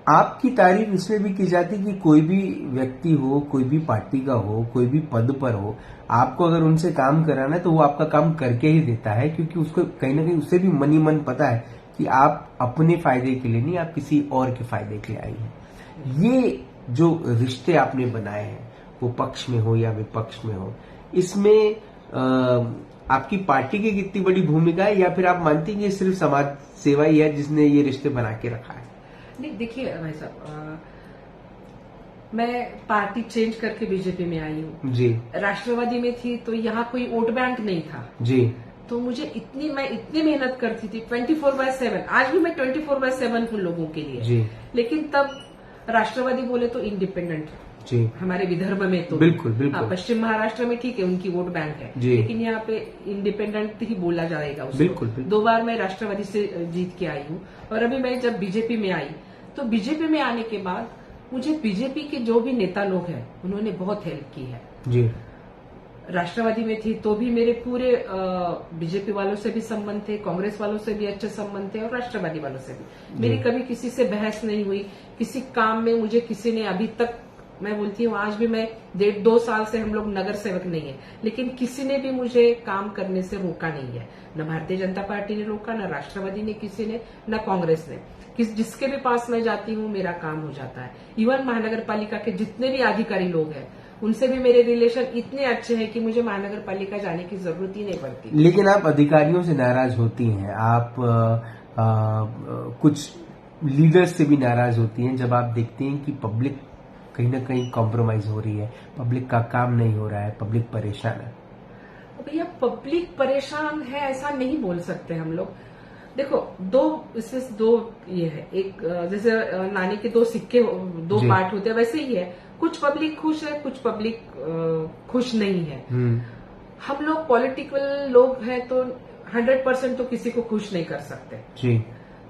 [SPEAKER 1] आपकी तारीफ इसलिए भी की जाती कि कोई भी व्यक्ति हो, कोई भी पार्टी का हो, कोई भी पद पर हो, आपको अगर उनसे काम कराना है तो वो आपका काम करके ही देता है, क्योंकि उसको कहीं ना कहीं उससे भी मनी मन पता है कि आप अपने फायदे के लिए नहीं, आप किसी और के फायदे के लिए आई हैं। ये जो रिश्ते आपने बनाए हैं, वो पक्ष में हो या विपक्ष में हो, इसमें आपकी पार्टी की कितनी बड़ी भूमिका है, या फिर आप मानती हैं ये सिर्फ समाज सेवा ही है जिसने ये रिश्ते बना के रखा है?
[SPEAKER 2] नहीं, देखिए भाई साहब, मैं पार्टी चेंज करके बीजेपी में आई हूँ
[SPEAKER 1] जी
[SPEAKER 2] राष्ट्रवादी में थी तो यहाँ कोई वोट बैंक नहीं था
[SPEAKER 1] जी
[SPEAKER 2] तो मैं इतनी मेहनत करती थी 24/7 आज भी मैं 24/7 हूँ लोगों के लिए
[SPEAKER 1] जी
[SPEAKER 2] लेकिन तब राष्ट्रवादी बोले तो इंडिपेंडेंट
[SPEAKER 1] जी
[SPEAKER 2] हमारे विदर्भ में तो
[SPEAKER 1] बिल्कुल बिल्कुल
[SPEAKER 2] पश्चिम महाराष्ट्र में ठीक है उनकी वोट बैंक है
[SPEAKER 1] जी।
[SPEAKER 2] लेकिन यहाँ पे इंडिपेंडेंट ही बोला जाएगा उसको।
[SPEAKER 1] बिल्कुल, बिल्कुल।
[SPEAKER 2] 2 बार मैं राष्ट्रवादी से जीत के आई हूँ और अभी मैं जब बीजेपी में आई तो बीजेपी में आने के बाद मुझे बीजेपी के जो भी नेता लोग हैं उन्होंने बहुत हेल्प की है
[SPEAKER 1] जी
[SPEAKER 2] राष्ट्रवादी में थी तो भी मेरे पूरे बीजेपी वालों से भी संबंध थे कांग्रेस वालों से भी अच्छे संबंध थे और राष्ट्रवादी वालों से भी मेरी कभी किसी से बहस नहीं हुई किसी काम में मुझे किसी ने अभी तक मैं बोलती हूँ आज भी मैं 1.5-2 साल से हम लोग नगर सेवक नहीं है लेकिन किसी ने भी मुझे काम करने से रोका नहीं है न भारतीय जनता पार्टी ने रोका न राष्ट्रवादी ने किसी ने न कांग्रेस ने जिसके भी पास मैं जाती हूँ मेरा काम हो जाता है इवन महानगर पालिका के जितने भी अधिकारी लोग हैं उनसे भी मेरे रिलेशन इतने अच्छे हैं कि मुझे महानगर पालिका जाने की जरूरत ही नहीं पड़ती
[SPEAKER 1] लेकिन आप अधिकारियों से नाराज होती हैं आप कुछ लीडर्स से भी नाराज होती हैं जब आप देखती हैं कि पब्लिक कहीं ना कहीं कॉम्प्रोमाइज हो रही है पब्लिक का काम नहीं हो रहा है पब्लिक परेशान है
[SPEAKER 2] भैया पब्लिक परेशान है ऐसा नहीं बोल सकते हम लोग देखो इसमें दो ये है एक जैसे नानी के 2 सिक्के 2 पार्ट होते हैं वैसे ही है कुछ पब्लिक खुश है कुछ पब्लिक खुश नहीं है हम लोग पॉलिटिकल लोग हैं तो 100% तो किसी को खुश नहीं कर सकते
[SPEAKER 1] जी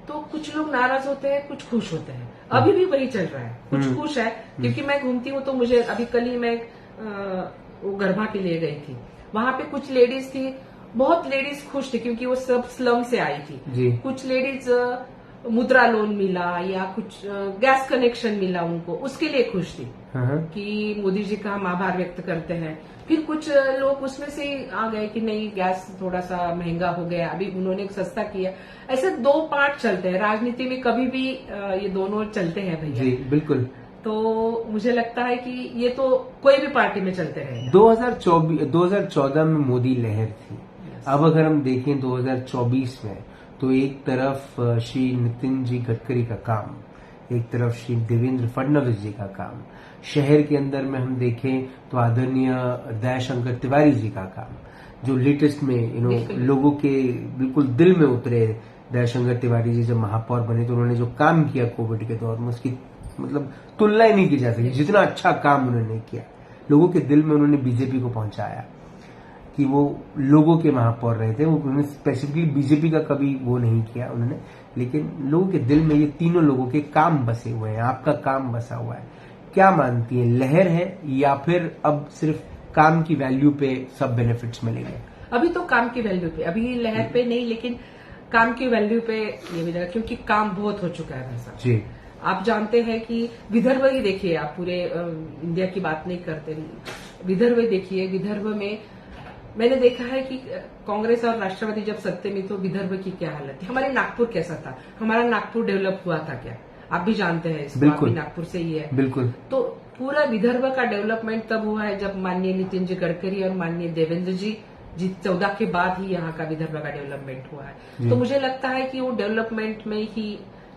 [SPEAKER 2] तो कुछ लोग नाराज होते हैं कुछ खुश होते हैं अभी भी वही चल रहा है कुछ खुश है क्योंकि मैं घूमती हूँ तो मुझे अभी कल ही मैं वो गरबा के लिए गई थी वहां पे कुछ लेडीज थी बहुत लेडीज खुश थी क्योंकि वो सब स्लम से आई थी
[SPEAKER 1] जी
[SPEAKER 2] कुछ लेडीज मुद्रा लोन मिला या कुछ गैस कनेक्शन मिला उनको उसके लिए खुश थी कि मोदी जी का हम आभार व्यक्त करते हैं फिर कुछ लोग उसमें से ही आ गए कि नहीं गैस थोड़ा सा महंगा हो गया अभी उन्होंने सस्ता किया ऐसे 2 पार्ट चलते हैं राजनीति में कभी भी ये दोनों चलते हैं भैया
[SPEAKER 1] जी बिल्कुल
[SPEAKER 2] तो मुझे लगता है कि ये तो कोई भी पार्टी में चलते रहेगा
[SPEAKER 1] 2014 में मोदी लहर थी अब अगर हम देखें 2024 में तो एक तरफ श्री नितिन जी गडकरी का काम एक तरफ श्री देवेंद्र फडणवीस जी का काम शहर के अंदर में हम देखें तो आदरणीय दयाशंकर तिवारी जी का काम जो लेटेस्ट में लोगों के बिल्कुल दिल में उतरे दयाशंकर तिवारी जी जब महापौर बने तो उन्होंने जो काम किया कोविड के दौर में उसकी मतलब तुलना ही नहीं की जा सकती जितना अच्छा काम उन्होंने किया लोगों के दिल में उन्होंने बीजेपी को पहुंचाया कि वो लोगों के महापौर रहे थे उन्होंने स्पेसिफिकली बीजेपी का कभी वो नहीं किया उन्होंने लेकिन लोगों के दिल में ये तीनों लोगों के काम बसे हुए हैं आपका काम बसा हुआ है क्या मानती है लहर है या फिर अब सिर्फ काम की वैल्यू पे सब बेनिफिट्स मिलेंगे
[SPEAKER 2] अभी तो काम की वैल्यू पे अभी लहर पे नहीं लेकिन काम की वैल्यू पे ये मिलेगा क्योंकि काम बहुत हो चुका है भाई
[SPEAKER 1] जी
[SPEAKER 2] आप जानते हैं कि विदर्भ ही देखिए आप पूरे इंडिया की बात नहीं करते विदर्भ देखिए विदर्भ में मैंने देखा है कि कांग्रेस और राष्ट्रवादी जब सत्ते में तो विदर्भ की क्या हालत थी हमारे नागपुर कैसा था हमारा नागपुर डेवलप हुआ था क्या आप भी जानते हैं इसको आप भी नागपुर से ही है
[SPEAKER 1] बिल्कुल
[SPEAKER 2] तो पूरा विदर्भ का डेवलपमेंट तब हुआ है जब माननीय नितिन जी गडकरी और माननीय देवेंद्र जी 14 के बाद ही यहाँ का विदर्भ का डेवलपमेंट हुआ है तो मुझे लगता है कि वो डेवलपमेंट में ही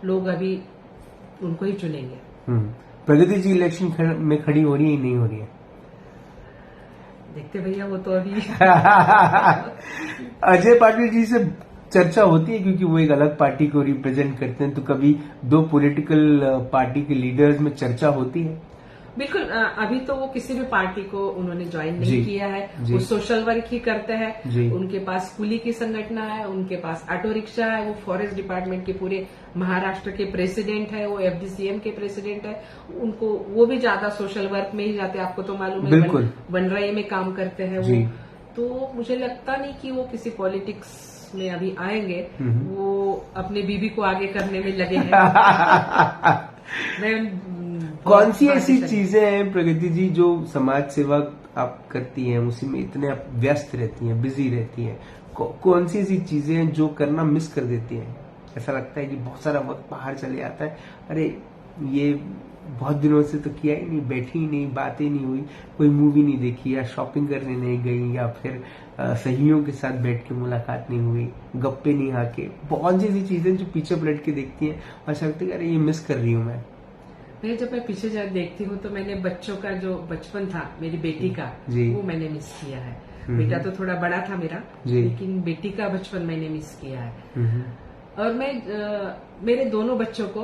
[SPEAKER 2] लोग अभी उनको ही चुनेंगे
[SPEAKER 1] प्रगति जी इलेक्शन में खड़ी हो रही है नहीं हो रही है
[SPEAKER 2] देखते भैया वो तो अभी
[SPEAKER 1] अजय पाटिल जी से चर्चा होती है क्योंकि वो एक अलग पार्टी को रिप्रेजेंट करते हैं तो कभी 2 पॉलिटिकल पार्टी के लीडर्स में चर्चा होती है
[SPEAKER 2] बिल्कुल अभी तो वो किसी भी पार्टी को उन्होंने ज्वाइन नहीं किया है वो सोशल वर्क ही करते हैं उनके पास कुली की संगठन है उनके पास ऑटो रिक्शा है वो फॉरेस्ट डिपार्टमेंट के पूरे महाराष्ट्र के प्रेसिडेंट है वो एफडीसीएम के प्रेसिडेंट है उनको वो भी ज्यादा सोशल वर्क में ही जाते हैं आपको तो मालूम है बनराई में काम करते हैं वो तो मुझे लगता नहीं कि वो किसी पॉलिटिक्स में अभी आएंगे वो अपने बीबी को आगे करने में लगे हैं
[SPEAKER 1] कौन सी ऐसी चीजें हैं प्रगति जी जो समाज सेवा आप करती हैं उसी में इतने आप व्यस्त रहती हैं बिजी रहती हैं कौन सी ऐसी चीजें हैं जो करना मिस कर देती हैं ऐसा लगता है कि बहुत सारा वक्त बाहर चले जाता है अरे ये बहुत दिनों से तो किया ही नहीं बैठी ही नहीं बातें नहीं हुई कोई मूवी नहीं देखी या शॉपिंग करने नहीं गई या फिर सहेलियों के साथ बैठ के मुलाकात नहीं हुई गप्पे नहीं आके बहुत सी ऐसी चीजें जो पीछे पलट के देखती हैं और ऐसा लगता है अरे ये मिस कर रही हूं मैं
[SPEAKER 2] मैं जब मैं पीछे जा देखती हूँ तो मैंने बच्चों का जो बचपन था मेरी बेटी का
[SPEAKER 1] जी।
[SPEAKER 2] वो मैंने मिस किया है। बेटा तो थोड़ा बड़ा था मेरा,
[SPEAKER 1] जी।
[SPEAKER 2] लेकिन बेटी का बचपन मैंने मिस किया है।
[SPEAKER 1] हम्म।
[SPEAKER 2] और मैं मेरे दोनों बच्चों को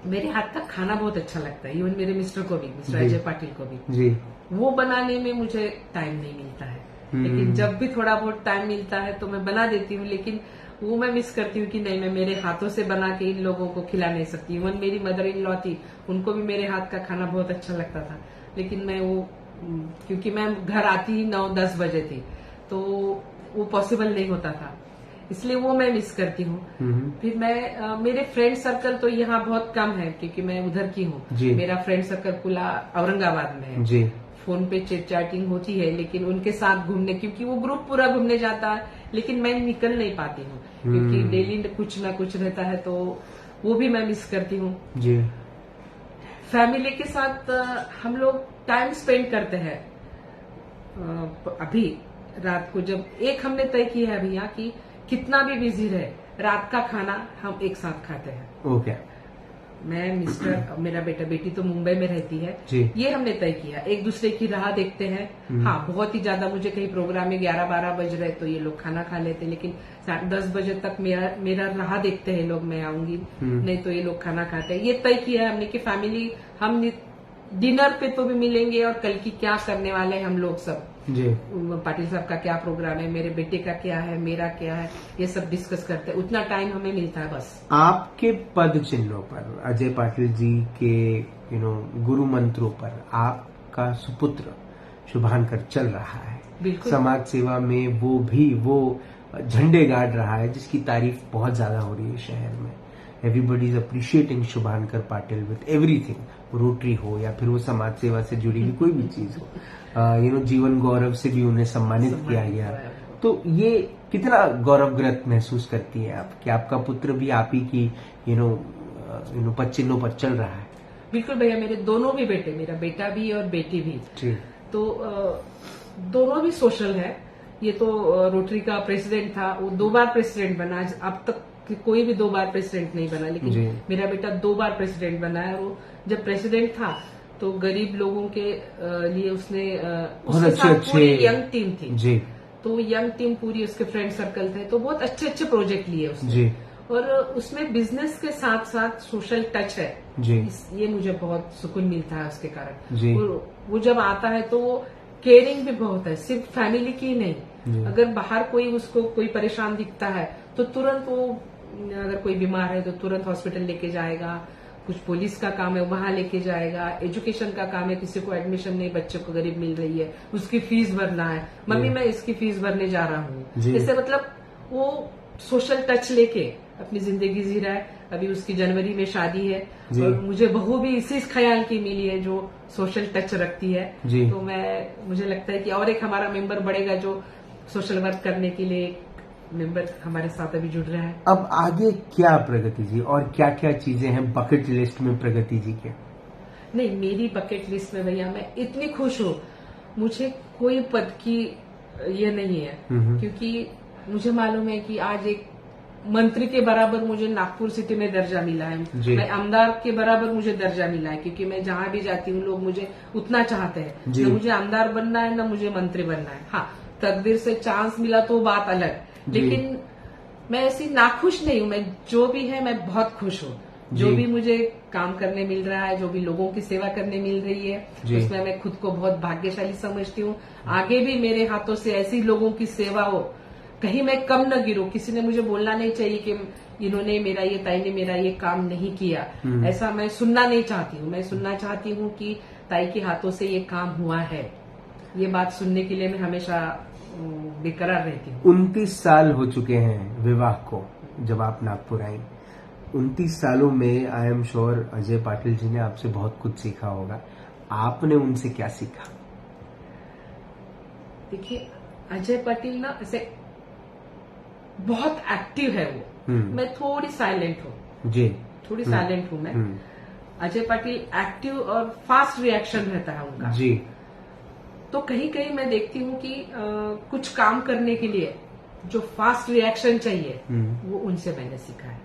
[SPEAKER 2] मेरे हाथ का खाना बहुत अच्छा लगता है, इवन मेरे मिस्टर को भी, मिस्टर
[SPEAKER 1] जी।
[SPEAKER 2] अजय पाटिल को भी
[SPEAKER 1] जी।
[SPEAKER 2] वो बनाने में मुझे टाइम नहीं मिलता है। लेकिन जब भी थोड़ा बहुत टाइम मिलता है तो मैं बना देती हूँ, लेकिन वो मैं मिस करती हूँ कि नहीं, मैं मेरे हाथों से बना के इन लोगों को खिला नहीं सकती। इवन मेरी मदर इन लॉ थी, उनको भी मेरे हाथ का खाना बहुत अच्छा लगता था, लेकिन मैं वो क्योंकि मैं घर आती ही 9-10 बजे थी तो वो पॉसिबल नहीं होता था, इसलिए वो मैं मिस करती हूँ। फिर मैं मेरे फ्रेंड सर्कल तो यहाँ बहुत कम है क्योंकि मैं उधर की हूँ। मेरा फ्रेंड सर्कल पूरा औरंगाबाद में है।
[SPEAKER 1] जी।
[SPEAKER 2] फोन पे चैटिंग होती है, लेकिन उनके साथ घूमने, क्योंकि वो ग्रुप पूरा घूमने जाता है, लेकिन मैं निकल नहीं पाती हूँ क्योंकि डेली कुछ ना कुछ रहता है, तो वो भी मैं मिस करती हूँ।
[SPEAKER 1] जी।
[SPEAKER 2] फैमिली के साथ हम लोग टाइम स्पेंड करते हैं। अभी रात को जब एक हमने तय किया है भैया कि कितना भी बिजी रहे, रात का खाना हम एक साथ खाते हैं।
[SPEAKER 1] ओके।
[SPEAKER 2] मैं, मिस्टर, मेरा बेटा, बेटी तो मुंबई में रहती है
[SPEAKER 1] जी।
[SPEAKER 2] ये हमने तय किया, एक दूसरे की राह देखते हैं। हाँ, बहुत ही ज्यादा मुझे कहीं प्रोग्राम में 11-12 बज रहे तो ये लोग खाना खा लेते, लेकिन 10 बजे तक मेरा राह देखते हैं लोग, मैं आऊंगी नहीं तो ये लोग खाना खाते हैं। ये तय किया है हमने कि फैमिली हम डिनर पे तो भी मिलेंगे और कल की क्या करने वाले हैं हम लोग सब।
[SPEAKER 1] जी।
[SPEAKER 2] पाटिल साहब का क्या प्रोग्राम है, मेरे बेटे का क्या है, मेरा क्या है, ये सब डिस्कस करते हैं। उतना टाइम हमें मिलता है बस।
[SPEAKER 1] आपके पद चिन्हों पर, अजय पाटिल जी के गुरु मंत्रों पर आपका सुपुत्र शुभांकर चल रहा है।
[SPEAKER 2] बिल्कुल।
[SPEAKER 1] समाज सेवा में वो झंडे गाड़ रहा है, जिसकी तारीफ बहुत ज्यादा हो रही है शहर में। Everybody is appreciating Shubhankar Patil with everything, rotary हो या फिर वो समाज सेवा से जुड़ी हुई कोई भी चीज हो। जीवन गौरव से भी उन्हें सम्मानित किया गया। तो ये कितना गौरवग्रत महसूस करती है आप कि आपका पुत्र भी आप ही की पद चिन्हों पर चल रहा है?
[SPEAKER 2] बिल्कुल भैया, मेरे दोनों भी बेटे, मेरा बेटा भी और बेटी भी, तो दोनों भी सोशल है। ये तो रोटरी का प्रेसिडेंट था, वो 2 बार प्रेसिडेंट बना। अब तक कोई भी 2 बार प्रेसिडेंट नहीं बना, लेकिन मेरा बेटा 2 बार प्रेसिडेंट बना है। वो जब प्रेसिडेंट था तो गरीब लोगों के लिए उसने साथ पूरी यंग टीम थी जी। तो यंग टीम पूरी उसके फ्रेंड सर्कल थे, तो बहुत अच्छे अच्छे प्रोजेक्ट लिए उसने जी। और उसमें बिजनेस के साथ साथ सोशल टच है जी। ये मुझे बहुत सुकून मिलता है उसके कारण जी। वो जब आता है तो वो केयरिंग भी बहुत है, सिर्फ फैमिली की नहीं। अगर बाहर कोई उसको कोई परेशान दिखता है तो तुरंत वो, अगर कोई बीमार है तो तुरंत हॉस्पिटल लेके जाएगा। कुछ पुलिस का काम है वहां लेके जाएगा, एजुकेशन का काम है, किसी को एडमिशन नहीं, बच्चे को गरीब मिल रही है, उसकी फीस भरना है, मम्मी मैं इसकी फीस भरने जा रहा हूँ। इससे मतलब वो सोशल टच लेके अपनी जिंदगी जी रहा है। अभी उसकी जनवरी में शादी है और मुझे बहू भी इसी ख्याल की मिली है जो सोशल टच रखती है। तो मुझे लगता है कि और एक हमारा मेंबर बढ़ेगा जो सोशल वर्क करने के लिए मेंबर हमारे साथ अभी जुड़ रहा है।
[SPEAKER 1] अब आगे क्या प्रगति जी, और क्या क्या चीजें हैं बकेट लिस्ट में प्रगति जी के?
[SPEAKER 2] नहीं, मेरी बकेट लिस्ट में भैया मैं इतनी खुश हूँ, मुझे कोई पद की ये नहीं है, क्योंकि मुझे मालूम है कि आज एक मंत्री के बराबर मुझे नागपुर सिटी में दर्जा मिला है, मैं आमदार के बराबर मुझे दर्जा मिला है, क्योंकि मैं जहाँ भी जाती हूँ लोग मुझे उतना चाहते हैं। न मुझे आमदार बनना है, न मुझे मंत्री बनना है। हाँ, तकदीर से चांस मिला तो बात अलग, लेकिन मैं ऐसी नाखुश नहीं हूँ। मैं जो भी है मैं बहुत खुश हूँ। जो भी मुझे काम करने मिल रहा है, जो भी लोगों की सेवा करने मिल रही है, उसमें मैं खुद को बहुत भाग्यशाली समझती हूँ। आगे भी मेरे हाथों से ऐसी लोगों की सेवा हो, कहीं मैं कम न गिरूं। किसी ने मुझे बोलना नहीं चाहिए कि इन्होंने मेरा ये, ताई ने मेरा ये काम नहीं किया, ऐसा मैं सुनना नहीं चाहती हूँ। मैं सुनना चाहती हूँ कि ताई के हाथों से ये काम हुआ है। ये बात सुनने के लिए मैं हमेशा बेकरार रहती हूँ।
[SPEAKER 1] 29 साल हो चुके हैं विवाह को जब आप नागपुर आई। 29 सालों में I am sure Ajay Patil ji ने आपसे बहुत कुछ सीखा होगा। आपने उनसे क्या सीखा?
[SPEAKER 2] देखिए, अजय पाटिल ना ऐसे बहुत एक्टिव है वो। मैं थोड़ी साइलेंट हूँ जी, थोड़ी साइलेंट हूँ मैं। अजय पाटिल एक्टिव और फास्ट रिएक्शन रहता है उनका जी। तो कहीं कहीं मैं देखती हूँ कि कुछ काम करने के लिए जो फास्ट रिएक्शन चाहिए वो उनसे मैंने सीखा है।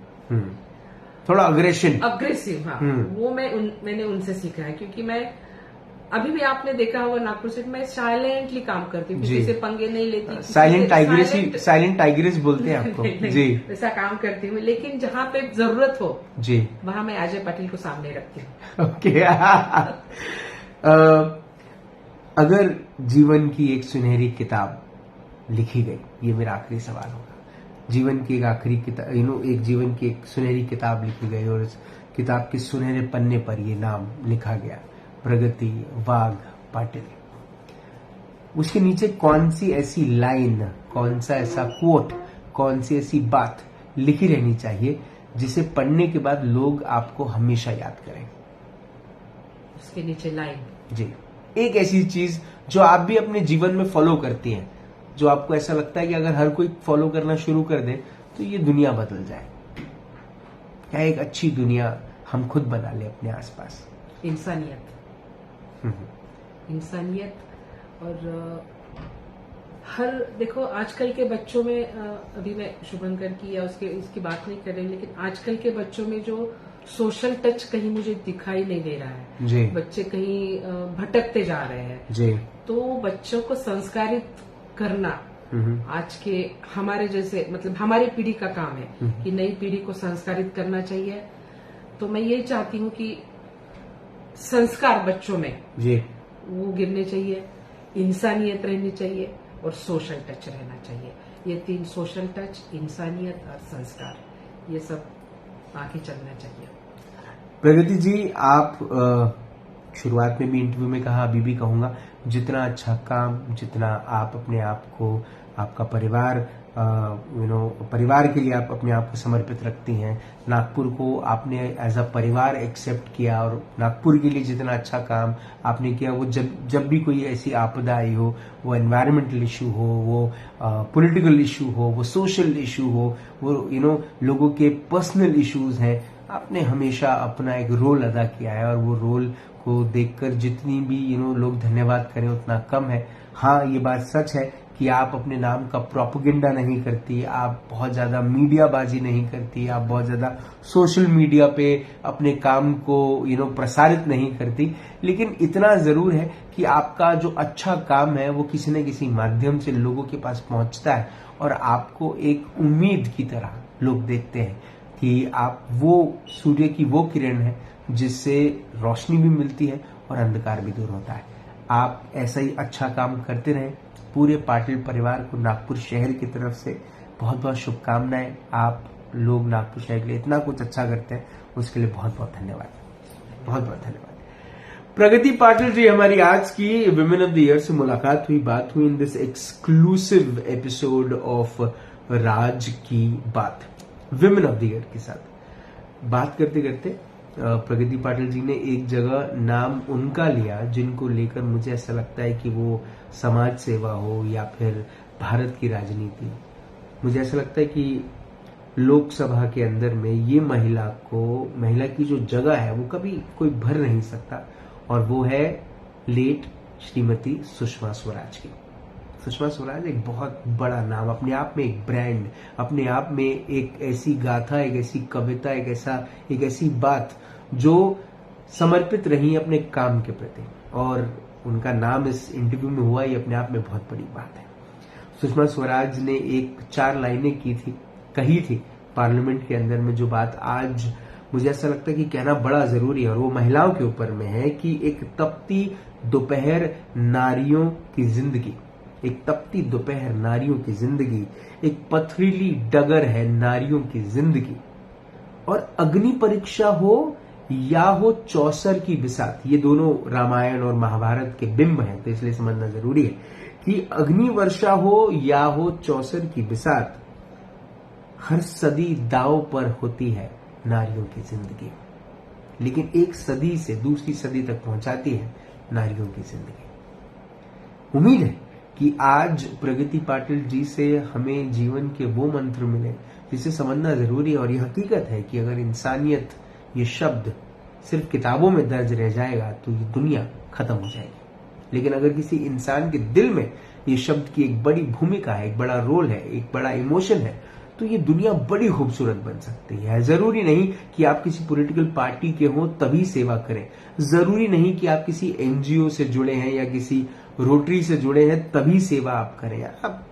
[SPEAKER 1] थोड़ा अग्रेसिव।
[SPEAKER 2] हाँ, वो मैंने उनसे सीखा है, क्योंकि मैं अभी भी आपने देखा होगा नागपुर से मैं साइलेंटली काम करती हूँ, किसी से पंगे नहीं लेती।
[SPEAKER 1] साइलेंट टाइग्रेस बोलते हैं आपको। जी,
[SPEAKER 2] ऐसा काम करती हूँ, लेकिन जहाँ पे जरूरत हो
[SPEAKER 1] जी
[SPEAKER 2] वहाँ मैं अजय पाटिल को सामने रखती हूँ।
[SPEAKER 1] ओके। अगर जीवन की एक सुनहरी किताब लिखी गई, ये मेरा आखिरी सवाल होगा, जीवन की एक आखिरी किताब एक जीवन की एक सुनहरी किताब लिखी गई और इस किताब के सुनहरे पन्ने पर ये नाम लिखा गया, प्रगति वाघ पाटिल, उसके नीचे कौन सी ऐसी लाइन, कौन सा ऐसा कोट, कौन सी ऐसी बात लिखी रहनी चाहिए जिसे पढ़ने के बाद लोग आपको हमेशा याद करें?
[SPEAKER 2] उसके नीचे लाइन,
[SPEAKER 1] जी, एक ऐसी चीज जो आप भी अपने जीवन में फॉलो करती हैं, जो आपको ऐसा लगता है कि अगर हर कोई फॉलो करना शुरू कर दे तो ये दुनिया बदल जाए। क्या एक अच्छी दुनिया हम खुद बना ले अपने आसपास?
[SPEAKER 2] इंसानियत। इंसानियत। और देखो आजकल के बच्चों में, अभी मैं शुभंकर की या उसकी बात नहीं कर रही, लेकिन आजकल के बच्चों में जो सोशल टच कहीं मुझे दिखाई नहीं दे रहा है
[SPEAKER 1] जी।
[SPEAKER 2] बच्चे कहीं भटकते जा रहे हैं
[SPEAKER 1] जी।
[SPEAKER 2] तो बच्चों को संस्कारित करना आज के हमारे जैसे, मतलब हमारी पीढ़ी का काम है कि नई पीढ़ी को संस्कारित करना चाहिए। तो मैं ये चाहती हूँ कि संस्कार बच्चों में
[SPEAKER 1] जी
[SPEAKER 2] वो गिरने चाहिए, इंसानियत रहनी चाहिए और सोशल टच रहना चाहिए। ये तीन, सोशल टच, इंसानियत और संस्कार, ये सब आगे चलना चाहिए।
[SPEAKER 1] प्रगति जी, आप शुरुआत में भी इंटरव्यू में कहा, अभी भी कहूंगा, जितना अच्छा काम, जितना आप अपने आप को, आपका परिवार परिवार के लिए आप अपने आप को समर्पित रखती हैं, नागपुर को आपने एज अ परिवार एक्सेप्ट किया, और नागपुर के लिए जितना अच्छा काम आपने किया, वो जब भी कोई ऐसी आपदा आई हो, वो एनवायरमेंटल इशू हो, वो पॉलिटिकल इशू हो, वो सोशल इशू हो, वो लोगों के पर्सनल इश्यूज हैं, आपने हमेशा अपना एक रोल अदा किया है, और वो रोल को देखकर जितनी भी लोग धन्यवाद करें उतना कम है। हाँ, ये बात सच है कि आप अपने नाम का प्रोपेगेंडा नहीं करती, आप बहुत ज्यादा मीडियाबाजी नहीं करती, आप बहुत ज्यादा सोशल मीडिया पे अपने काम को प्रसारित नहीं करती, लेकिन इतना जरूर है कि आपका जो अच्छा काम है वो किसी न किसी माध्यम से लोगों के पास पहुंचता है, और आपको एक उम्मीद की तरह लोग देखते हैं कि आप वो सूर्य की वो किरण है जिससे रोशनी भी मिलती है और अंधकार भी दूर होता है। आप ऐसा ही अच्छा काम करते रहें। पूरे पाटिल परिवार को नागपुर शहर की तरफ से बहुत बहुत शुभकामनाएं। आप लोग नागपुर शहर के लिए इतना कुछ अच्छा करते हैं, उसके लिए बहुत बहुत धन्यवाद, बहुत बहुत धन्यवाद। प्रगति पाटिल जी, हमारी आज की विमेन ऑफ द ईयर से मुलाकात हुई, बात हुई in this exclusive episode of Raj ki Baat, women of the year के साथ बात करते करते प्रगति पाटिल जी ने एक जगह नाम उनका लिया जिनको लेकर मुझे ऐसा लगता है कि वो समाज सेवा हो या फिर भारत की राजनीति। मुझे ऐसा लगता है कि लोकसभा के अंदर में ये महिला की जो जगह है वो कभी कोई भर नहीं सकता, और वो है लेट श्रीमती सुषमा स्वराज की। सुषमा स्वराज एक बहुत बड़ा नाम, अपने आप में एक ब्रांड, अपने आप में एक ऐसी गाथा, एक ऐसी कविता, एक ऐसी बात जो समर्पित रही अपने काम के प्रति, और उनका नाम इस इंटरव्यू में हुआ, ये अपने आप में बहुत बड़ी बात है। सुषमा स्वराज ने 4 लाइनें कही थी पार्लियामेंट के अंदर में, जो बात आज मुझे ऐसा लगता है कि कहना बड़ा जरूरी है, और वो महिलाओं के ऊपर में है कि एक तपती दोपहर नारियों की जिंदगी, एक तपती दोपहर नारियों की जिंदगी, एक पथरीली डगर है नारियों की जिंदगी, और अग्नि परीक्षा हो या हो चौसर की बिसात, ये दोनों रामायण और महाभारत के बिंब हैं, तो इसलिए समझना जरूरी है कि अग्नि वर्षा हो या हो चौसर की बिसात, हर सदी दांव पर होती है नारियों की जिंदगी, लेकिन एक सदी से दूसरी सदी तक पहुंचाती है नारियों की जिंदगी। उम्मीद है कि आज प्रगति पाटिल जी से हमें जीवन के वो मंत्र मिले जिसे समझना जरूरी है, और ये हकीकत है कि अगर इंसानियत, ये शब्द सिर्फ किताबों में दर्ज रह जाएगा तो ये दुनिया खत्म हो जाएगी, लेकिन अगर किसी इंसान के दिल में ये शब्द की एक बड़ी भूमिका है, एक बड़ा रोल है, एक बड़ा इमोशन है, तो ये दुनिया बड़ी खूबसूरत बन सकती है। जरूरी नहीं कि आप किसी पॉलिटिकल पार्टी के हो तभी सेवा करें, जरूरी नहीं कि आप किसी एनजीओ से जुड़े हैं या किसी रोटरी से जुड़े हैं तभी सेवा आप करें। आप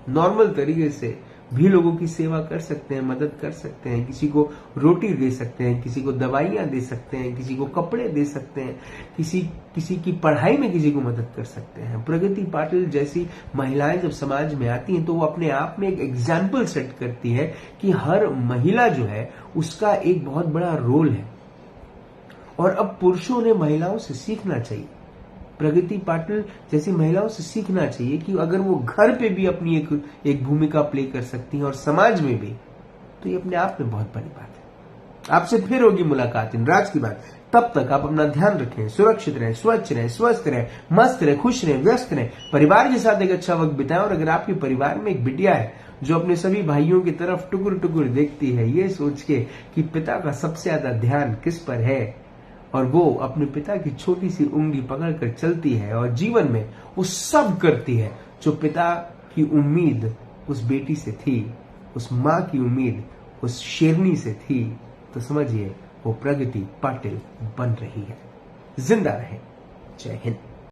[SPEAKER 1] नॉर्मल तरीके से भी लोगों की सेवा कर सकते हैं, मदद कर सकते हैं, किसी को रोटी दे सकते हैं, किसी को दवाइयां दे सकते हैं, किसी को कपड़े दे सकते हैं, किसी की पढ़ाई में किसी को मदद कर सकते हैं। प्रगति पाटिल जैसी महिलाएं जब समाज में आती हैं तो वो अपने आप में एक एग्जाम्पल सेट करती है कि हर महिला जो है उसका एक बहुत बड़ा रोल है और अब पुरुषों ने महिलाओं से सीखना चाहिए। प्रगति पाटिल जैसी महिलाओं से सीखना चाहिए कि अगर वो घर पे भी अपनी एक भूमिका प्ले कर सकती हैं और समाज में भी, तो ये अपने आप में बहुत बड़ी बात है। आपसे फिर होगी मुलाकात इन राज की बात। तब तक आप अपना ध्यान रखें, सुरक्षित रहें, स्वच्छ रहें, स्वस्थ रहें, मस्त रहें, खुश रहें, व्यस्त रहें, परिवार के साथ एक अच्छा वक्त बिताएं। और अगर आपके परिवार में एक बिटिया है जो अपने सभी भाइयों की तरफ टुकुर टुकुर देखती है ये सोच के कि पिता का सबसे ज्यादा ध्यान किस पर है और वो अपने पिता की छोटी सी उंगली पकड़कर चलती है और जीवन में वो सब करती है जो पिता की उम्मीद उस बेटी से थी, उस माँ की उम्मीद उस शेरनी से थी, तो समझिए वो प्रगति पाटिल बन रही है। जिंदा रहे। जय हिंद।